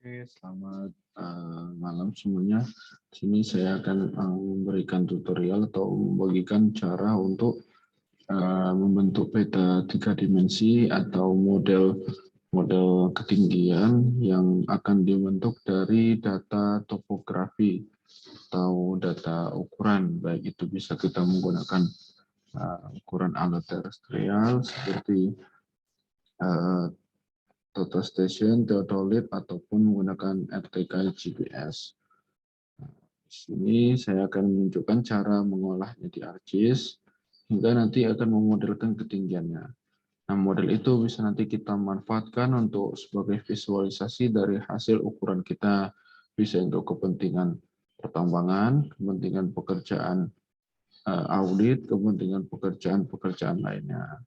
Oke, selamat malam semuanya. Di sini saya akan memberikan tutorial atau membagikan cara untuk membentuk peta 3 dimensi atau model ketinggian yang akan dibentuk dari data topografi atau data ukuran. Baik itu bisa kita menggunakan ukuran alat terestrial seperti uh, Total Station, Theodolit, ataupun menggunakan RTK GPS. Di sini saya akan menunjukkan cara mengolahnya di ArcGIS, hingga nanti akan memodelkan ketinggiannya. Nah, model itu bisa nanti kita manfaatkan untuk sebagai visualisasi dari hasil ukuran kita, bisa untuk kepentingan pertambangan, kepentingan pekerjaan audit, kepentingan pekerjaan lainnya.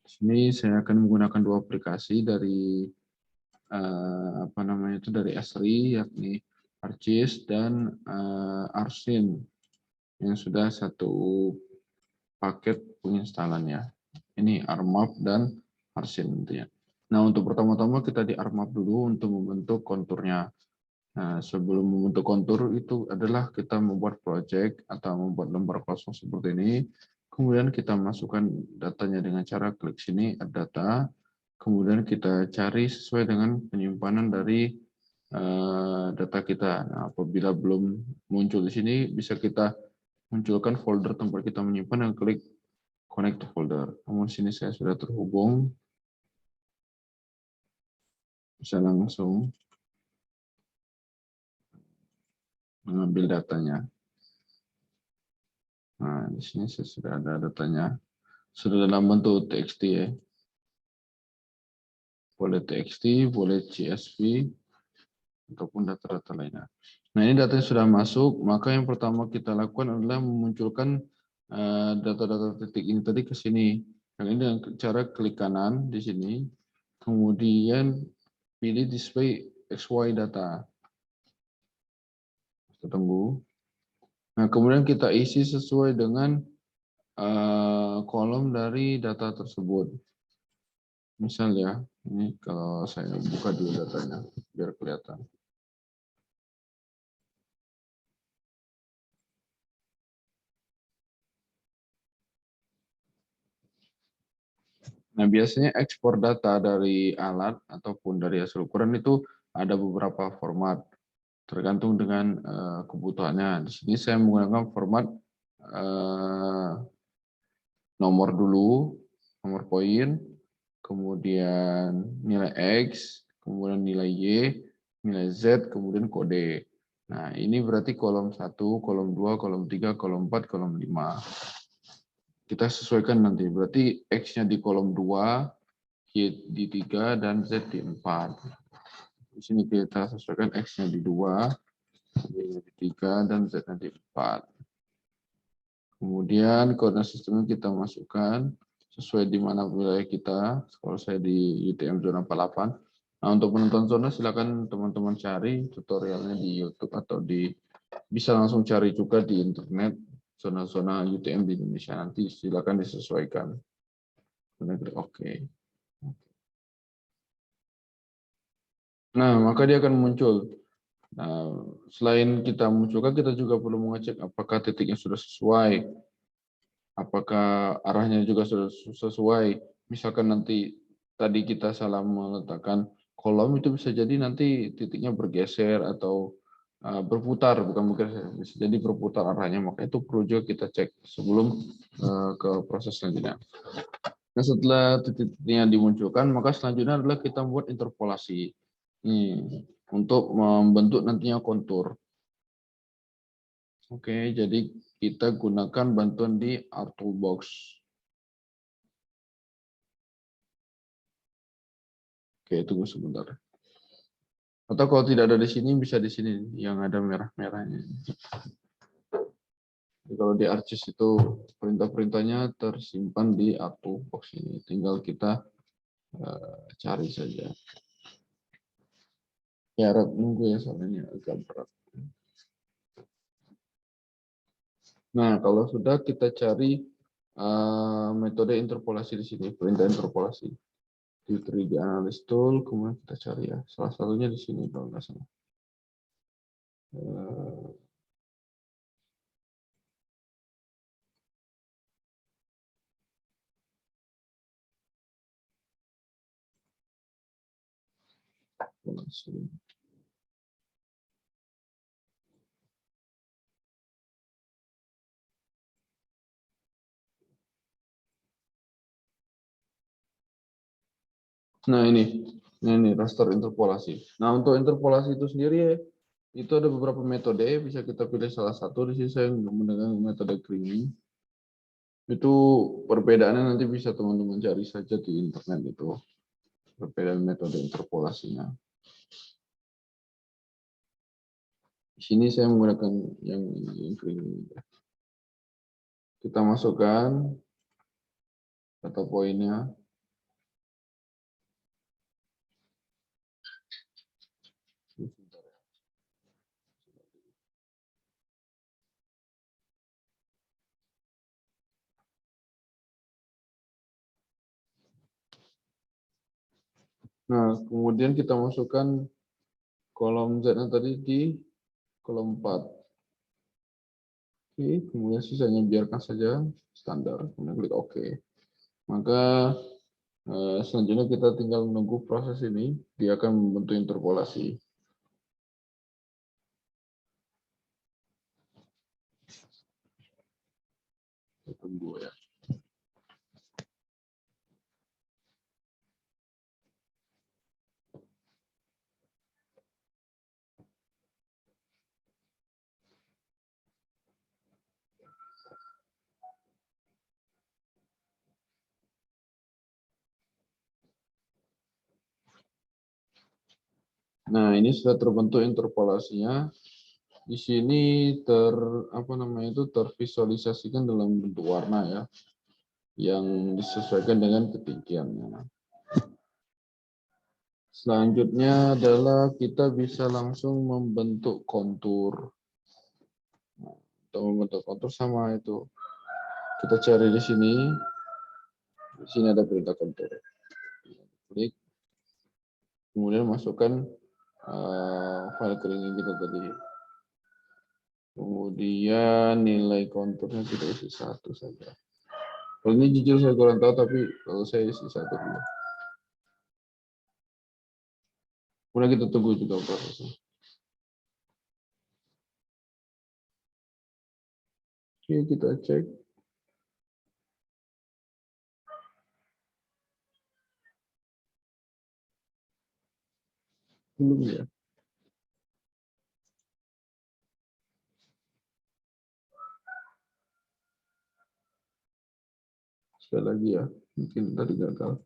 Di sini saya akan menggunakan 2 aplikasi dari dari Esri, yakni ArcGIS dan Arsin, yang sudah satu paket penginstalannya. Ini ARMAP dan Arsin tentunya. Nah, untuk pertama-tama kita di ARMAP dulu untuk membentuk konturnya. Nah, sebelum membentuk kontur itu adalah kita membuat project atau membuat lembar kosong seperti ini. Kemudian kita masukkan datanya dengan cara klik sini, add data. Kemudian kita cari sesuai dengan penyimpanan dari data kita. Nah, apabila belum muncul di sini, bisa kita munculkan folder tempat kita menyimpan dan klik connect to folder. Namun sini saya sudah terhubung, bisa langsung mengambil datanya. Nah, di sini saya sudah ada datanya. Sudah dalam bentuk TXT ya. Boleh TXT, boleh CSV, ataupun data-data lainnya. Nah, ini datanya sudah masuk, maka yang pertama kita lakukan adalah memunculkan data-data titik ini tadi ke sini. Yang ini dengan cara klik kanan di sini, kemudian pilih display XY data. Kita tunggu. Nah, kemudian kita isi sesuai dengan kolom dari data tersebut. Misal ya, ini kalau saya buka dulu datanya, biar kelihatan. Nah, biasanya ekspor data dari alat ataupun dari hasil ukuran itu ada beberapa format, tergantung dengan kebutuhannya. Di sini saya menggunakan format nomor dulu, nomor poin, kemudian nilai X, kemudian nilai Y, nilai Z, kemudian kode. Nah, ini berarti kolom 1, kolom 2, kolom 3, kolom 4, kolom 5. Kita sesuaikan nanti, berarti X-nya di kolom 2, Y di 3, dan Z di 4. Di sini kita sesuaikan X-nya di 2, Y-nya di 3, dan Z-nya di 4. Kemudian koordinat sistemnya kita masukkan sesuai di mana wilayah kita. Kalau saya di UTM zona 48. Nah, untuk penonton zona silakan teman-teman cari tutorialnya di YouTube atau bisa langsung cari juga di internet zona-zona UTM di Indonesia. Nanti silakan disesuaikan. Kemudian klik OK. Nah, maka dia akan muncul. Nah, selain kita munculkan, kita juga perlu mengecek apakah titiknya sudah sesuai, apakah arahnya juga sudah sesuai. Misalkan nanti tadi kita salah meletakkan kolom, itu bisa jadi nanti titiknya bergeser atau berputar, bukan bergeser, bisa jadi berputar arahnya. Maka itu perlu juga kita cek sebelum ke proses selanjutnya. Nah, setelah titik-titiknya dimunculkan, maka selanjutnya adalah kita membuat interpolasi. Untuk membentuk nantinya kontur. Oke, jadi kita gunakan bantuan di ArtToolbox. Oke, tunggu sebentar. Atau kalau tidak ada di sini, bisa di sini yang ada merah-merahnya. Jadi kalau di ArcGIS itu perintah-perintahnya tersimpan di ArtToolbox ini. Tinggal kita cari saja. Ya, harap nunggu ya, soalnya agak berat. Nah, kalau sudah kita cari metode interpolasi di sini, perintah interpolasi. di 3D Analyst Tool, kemudian kita cari ya. Salah satunya di sini kalau nggak salah. Nah ini raster interpolasi. Nah untuk interpolasi itu sendiri itu ada beberapa metode, bisa kita pilih salah satu. Di sini saya menggunakan metode Creaming. Itu perbedaannya nanti bisa teman-teman cari saja di internet itu, perbedaan metode interpolasinya. Di sini saya menggunakan yang Creaming. Kita masukkan data poinnya. Nah, kemudian kita masukkan kolom Z-nya tadi di kolom 4. Oke, kemudian sisanya biarkan saja standar, kemudian klik OK. Maka selanjutnya kita tinggal menunggu proses ini, dia akan membentuk interpolasi. Kita tunggu ya. Nah, ini sudah terbentuk interpolasinya. Di sini tervisualisasikan dalam bentuk warna ya, yang disesuaikan dengan ketinggiannya. Selanjutnya adalah kita bisa langsung membentuk kontur. Nah, untuk membentuk kontur sama itu. Kita cari di sini. Di sini ada perintah kontur. Klik. Kemudian masukkan file keringin kita tadi. Kemudian nilai konturnya kita isi 1 saja. Kalau ini jujur saya kurang tahu, tapi kalau saya isi 1 dulu. Kemudian kita tunggu juga prosesnya. Oke, kita cek. Belum ya. Sekali lagi ya, mungkin tadi gagal.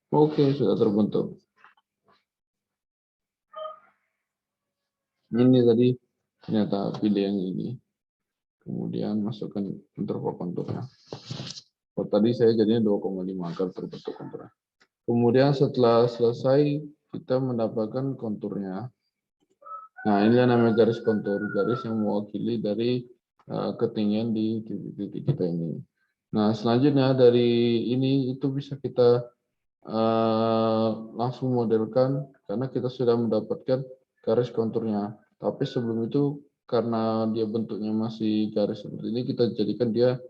Oke, sudah terbentuk. Ini tadi ternyata pilih yang ini. Kemudian masukkan interval konturnya. Kalau tadi saya jadinya 2,5 agar terbentuk konturnya. Kemudian setelah selesai, kita mendapatkan konturnya. Nah, ini namanya garis kontur, garis yang mewakili dari ketinggian di titik-titik kita ini. Nah, selanjutnya dari ini itu bisa kita langsung modelkan karena kita sudah mendapatkan garis konturnya. Tapi sebelum itu karena dia bentuknya masih garis seperti ini, kita jadikan dia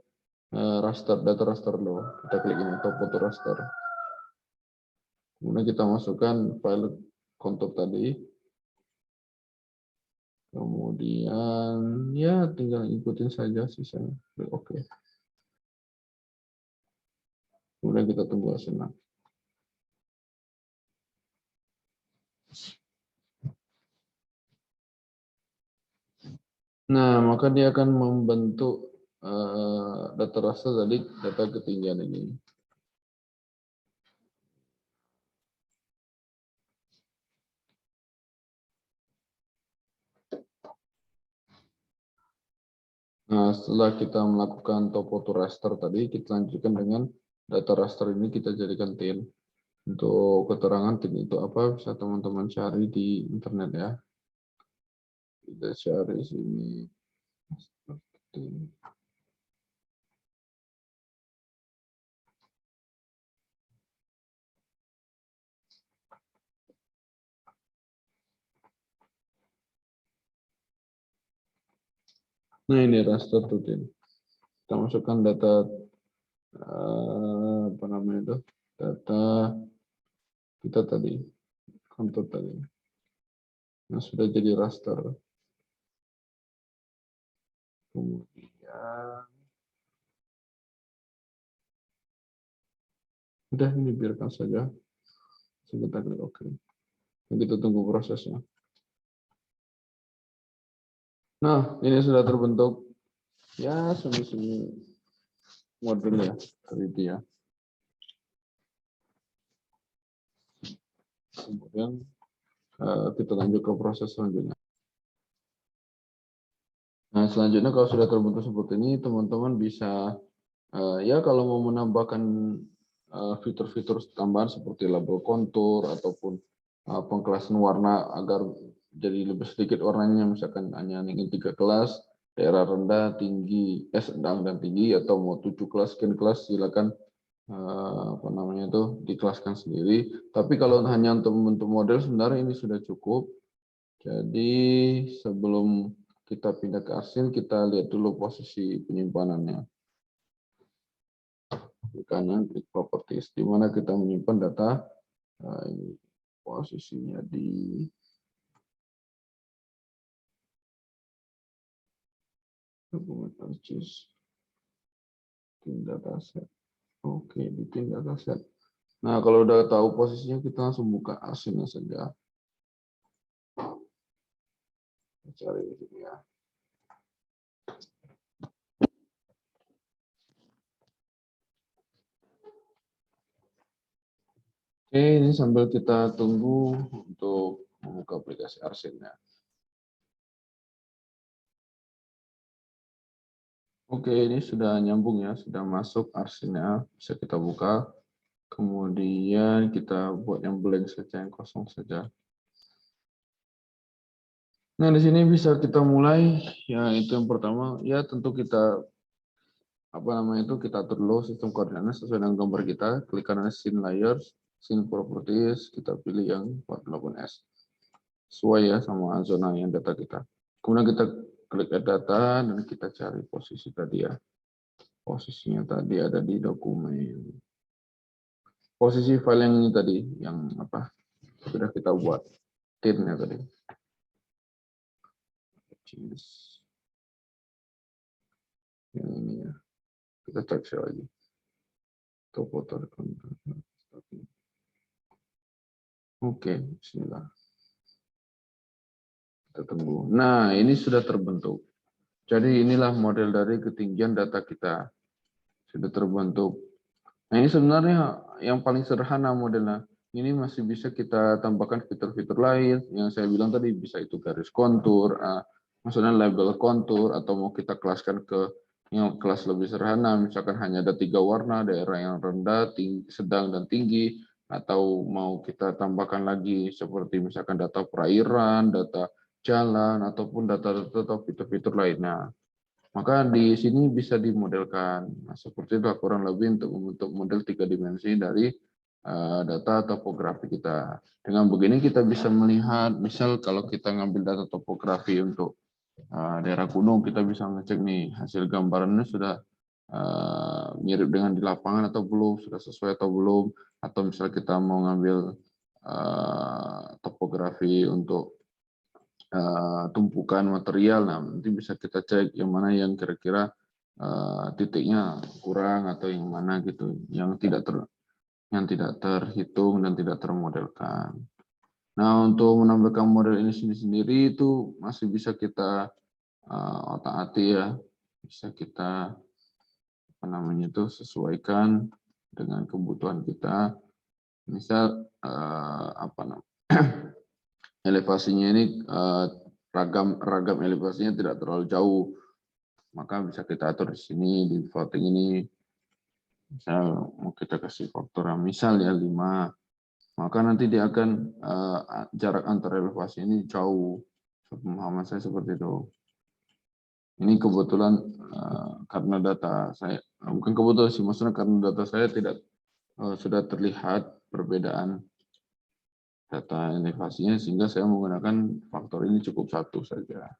raster, data raster loh. Kita klik ini atau foto raster. Kemudian kita masukkan file kontur tadi. Kemudian ya tinggal ikutin saja sisanya. Oke. Kemudian kita tunggu hasilnya. Nah, maka dia akan membentuk data raster dari data ketinggian ini. Nah, setelah kita melakukan topo to raster tadi, kita lanjutkan dengan data raster ini kita jadikan tin. Untuk keterangan tin itu apa, bisa teman-teman cari di internet ya. Kita cari sini. Nah, ini raster tuh tin. Kita masukkan data apa namanya itu, data kita tadi, kontur tadi. Nah, sudah jadi raster. Kemudian udah, ini biarkan saja. Kita klik OK. Kita tunggu prosesnya. Nah, ini sudah terbentuk ya semi-semi model ya, 3D ya. Kemudian kita lanjut ke proses selanjutnya. Nah, selanjutnya kalau sudah terbentuk seperti ini, teman-teman bisa ya kalau mau menambahkan fitur-fitur tambahan seperti label kontur ataupun pengkelasan warna agar jadi lebih sedikit warnanya, misalkan hanya ingin 3 kelas, daerah rendah, tinggi, sedang dan tinggi, atau mau 7 kelas, sekian kelas, silakan apa namanya itu dikelaskan sendiri. Tapi kalau hanya untuk membentuk model sebenarnya ini sudah cukup. Jadi sebelum kita pindah ke arsin, kita lihat dulu posisi penyimpanannya. Di kanan klik properties, di mana kita menyimpan data. Ini posisinya di dokumen archives, tim dataset. Oke, di tim dataset. Nah, kalau udah tahu posisinya, kita langsung buka arsinnya saja. Cari di sini ya. Oke, ini sambil kita tunggu untuk membuka aplikasi arsinnya. Oke, ini sudah nyambung ya, sudah masuk arsinnya, bisa kita buka. Kemudian kita buat yang blank saja, yang kosong saja. Nah, di sini bisa kita mulai, ya itu yang pertama, ya tentu kita apa namanya itu kita atur dulu sistem koordinatnya sesuai dengan gambar kita. Klik kanan scene layers, scene properties, kita pilih yang 48S. Sesuai ya sama zona yang data kita. Kemudian kita klik add data dan kita cari posisi tadi ya. Posisinya tadi ada di dokumen. Posisi file yang ini tadi, yang apa sudah kita buat tinnya tadi. Yang ini ya. Kita cek sekali lagi. Topo terkontak. Oke, bismillah. Kita tunggu. Nah, ini sudah terbentuk. Jadi inilah model dari ketinggian data kita. Sudah terbentuk. Nah, ini sebenarnya yang paling sederhana modelnya. Ini masih bisa kita tambahkan fitur-fitur lain. Yang saya bilang tadi bisa itu garis kontur, maksudnya label kontur, atau mau kita kelaskan ke yang kelas lebih sederhana. Misalkan hanya ada 3 warna, daerah yang rendah, tinggi, sedang, dan tinggi. Atau mau kita tambahkan lagi seperti misalkan data perairan, data jalan, ataupun data-data atau fitur-fitur lainnya. Maka di sini bisa dimodelkan. Nah, seperti itu kurang lebih untuk membentuk model 3 dimensi dari data topografi kita. Dengan begini kita bisa melihat, misal kalau kita ngambil data topografi untuk daerah gunung, kita bisa ngecek nih hasil gambarannya sudah mirip dengan di lapangan atau belum, sudah sesuai atau belum, atau misal kita mau ngambil topografi untuk tumpukan material. Nah, nanti bisa kita cek yang mana yang kira-kira titiknya kurang atau yang mana gitu, yang tidak terhitung dan tidak termodelkan. Nah, untuk menambahkan model ini sendiri itu masih bisa kita otak-atik ya, bisa kita apa namanya itu sesuaikan dengan kebutuhan kita. Misal apa namanya elevasinya ini ragam elevasinya tidak terlalu jauh. maka bisa kita atur di sini, di voting ini. Misal mau kita kasih faktor misal ya 5, maka nanti dia akan jarak antar elevasi ini jauh. Pemahaman saya seperti itu. Ini kebetulan karena data saya, bukan kebetulan sih, maksudnya karena data saya tidak sudah terlihat perbedaan data elevasinya, sehingga saya menggunakan faktor ini cukup 1 saja.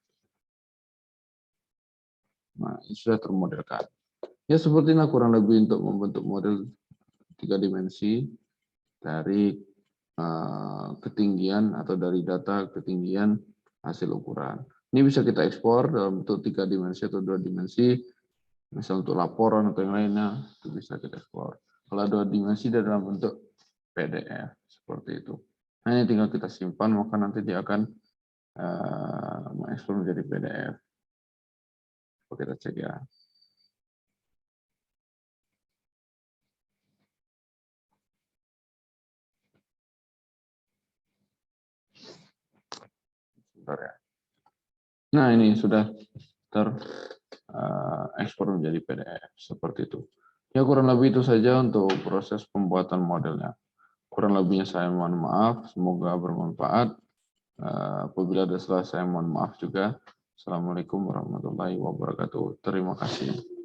Nah, ini sudah termodelkan. Ya seperti ini kurang lebih untuk membentuk model 3 dimensi dari ketinggian atau dari data ketinggian hasil ukuran. Ini bisa kita ekspor dalam bentuk 3 dimensi atau 2 dimensi, misal untuk laporan atau yang lainnya, itu bisa kita ekspor. Kalau 2 dimensi dalam bentuk PDF, seperti itu. Nah, ini tinggal kita simpan, maka nanti dia akan mengekspor menjadi PDF. Coba kita cek ya. Sebentar ya. Nah, ini sudah terekspor menjadi PDF, seperti itu. Ya, kurang lebih itu saja untuk proses pembuatan modelnya. Kurang lebihnya saya mohon maaf, semoga bermanfaat. Apabila ada salah saya mohon maaf juga. Assalamualaikum warahmatullahi wabarakatuh. Terima kasih.